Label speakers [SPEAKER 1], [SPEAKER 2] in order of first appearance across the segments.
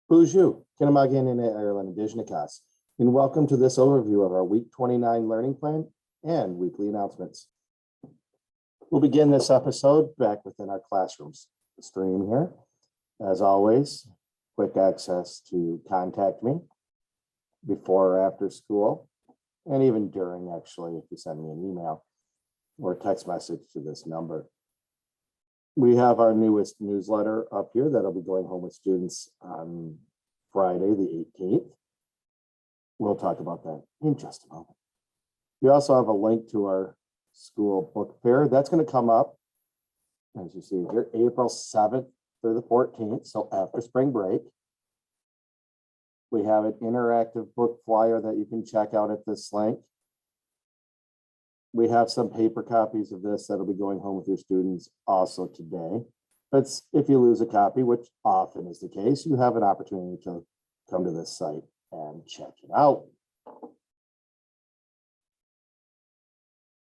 [SPEAKER 1] Bonjour, Kinamagan in Ireland, Dijnakas, and welcome to this overview of our Week 29 learning plan and weekly announcements. We'll begin this episode back within our classrooms stream here. As always, quick access to contact me before or after school, and even during, actually, if you send me an email or a text message to this number. We have our newest newsletter up here that'll be going home with students on Friday, the 18th. We'll talk about that in just a moment. We also have a link to our school book fair. That's going to come up, as you see here, April 7th through the 14th, so after spring break. We have an interactive book flyer that you can check out at this link. We have some paper copies of this that'll be going home with your students also today. But if you lose a copy, which often is the case, you have an opportunity to come to this site and check it out.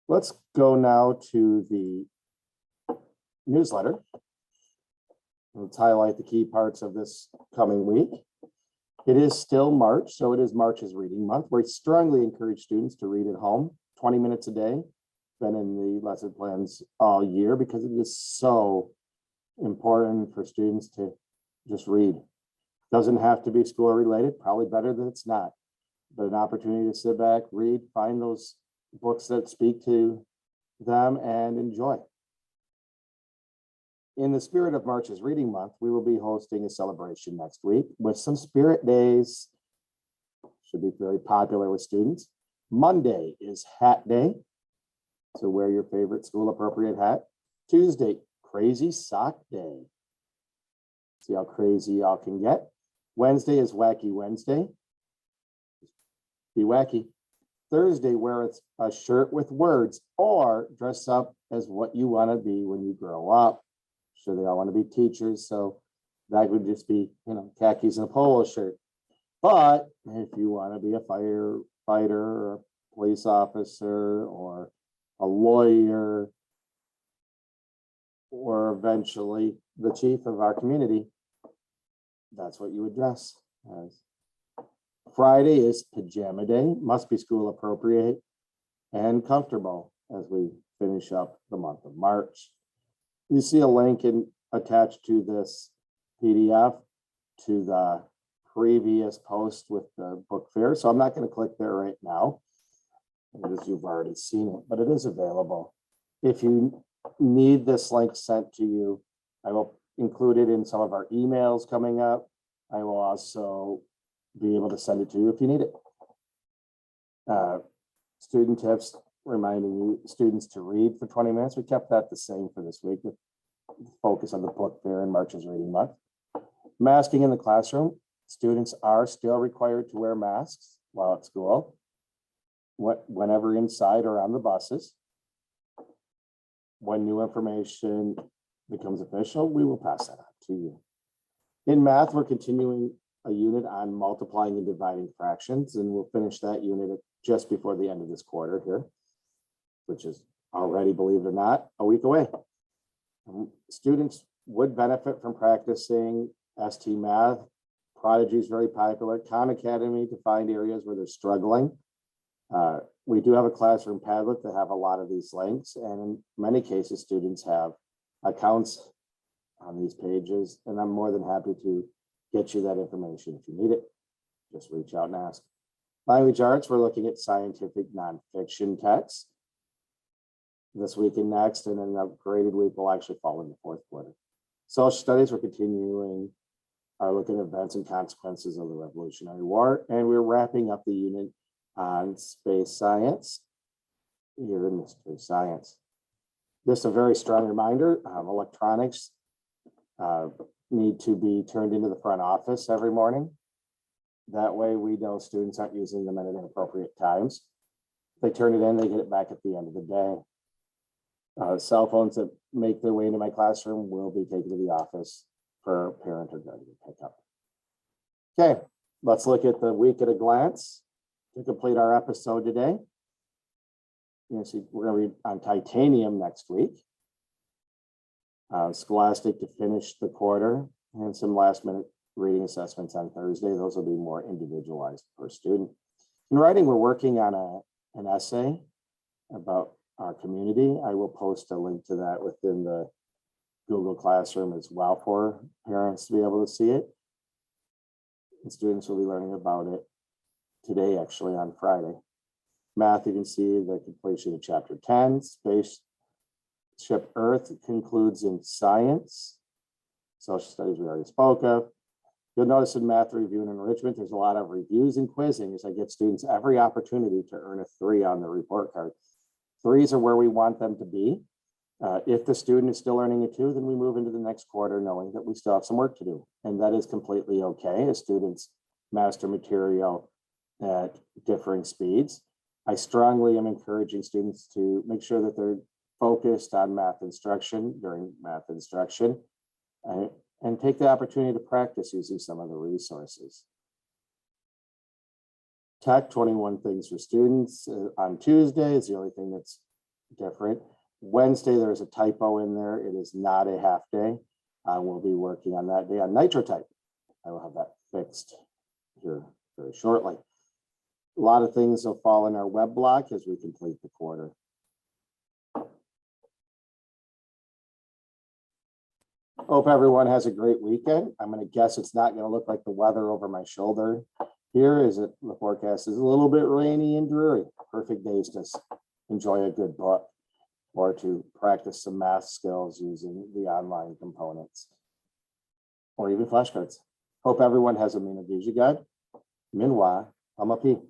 [SPEAKER 1] Let's go now to the newsletter. Let's highlight the key parts of this coming week. It is still March, so it is March's reading month. We strongly encourage students to read at home. 20 minutes a day, been in the lesson plans all year because it is so important for students to just read. Doesn't have to be school related, probably better that it's not, but an opportunity to sit back, read, find those books that speak to them and enjoy. In the spirit of March's reading month, we will be hosting a celebration next week with some spirit days. Should be very popular with students. Monday is Hat Day, so wear your favorite school appropriate hat. Tuesday, Crazy Sock Day. See how crazy y'all can get. Wednesday is Wacky Wednesday. Be wacky. Thursday, wear a shirt with words or dress up as what you want to be when you grow up. Sure, they all want to be teachers, so that would just be, khakis and a polo shirt. But if you want to be a firefighter or a police officer or a lawyer or eventually the chief of our community, that's what you would dress as. Friday is Pajama Day, must be school appropriate and comfortable as we finish up the month of March. You see a link attached to this PDF to the previous post with the book fair. So I'm not going to click there right now, as you've already seen it, but it is available. If you need this link sent to you, I will include it in some of our emails coming up. I will also be able to send it to you if you need it. Student tips, reminding you students to read for 20 minutes. We kept that the same for this week with focus on the book fair and March's reading month. Masking in the classroom. Students are still required to wear masks while at school, whenever inside or on the buses. When new information becomes official, we will pass that on to you. In math, we're continuing a unit on multiplying and dividing fractions, and we'll finish that unit just before the end of this quarter here, which is already, believe it or not, a week away. Students would benefit from practicing ST Math. Prodigy is very popular. Khan Academy to find areas where they're struggling. We do have a classroom Padlet that have a lot of these links, and in many cases, students have accounts on these pages, and I'm more than happy to get you that information if you need it. Just reach out and ask. Language arts, we're looking at scientific nonfiction texts this week and next, and then the graded week will actually fall in the fourth quarter. Social studies, we're continuing our look at events and consequences of the Revolutionary War, and we're wrapping up the unit on space science here in mystery science. Just a very strong reminder, electronics need to be turned into the front office every morning. That way we know students aren't using them at inappropriate times. If they turn it in, they get it back at the end of the day. Cell phones that make their way into my classroom will be taken to the office for parent or guardian pickup. Okay, let's look at the week at a glance to complete our episode today. You see, we're going to read on titanium next week. Scholastic to finish the quarter, and some last minute reading assessments on Thursday. Those will be more individualized per student. In writing, we're working on an essay about our community. I will post a link to that within the Google Classroom as well for parents to be able to see it. And students will be learning about it today, actually on Friday. Math, you can see the completion of chapter 10, Spaceship Earth concludes in science. Social studies we already spoke of. You'll notice in math review and enrichment, there's a lot of reviews and quizzing as I get students every opportunity to earn a 3 on the report card. 3s are where we want them to be. If the student is still earning a 2, then we move into the next quarter knowing that we still have some work to do. And that is completely okay as students master material at differing speeds. I strongly am encouraging students to make sure that they're focused on math instruction during math instruction and take the opportunity to practice using some of the resources. Tech 21 things for students on Tuesday is the only thing that's different. Wednesday, there's a typo in there. It is not a half day. We'll be working on that day on nitrotype. I will have that fixed here very shortly. A lot of things will fall in our web block as we complete the quarter. Hope everyone has a great weekend. I'm going to guess it's not going to look like the weather over my shoulder here. The forecast is a little bit rainy and dreary. Perfect days to enjoy a good book or to practice some math skills using the online components or even flashcards. Hope everyone has a Minagija God. Minwa, Amapi.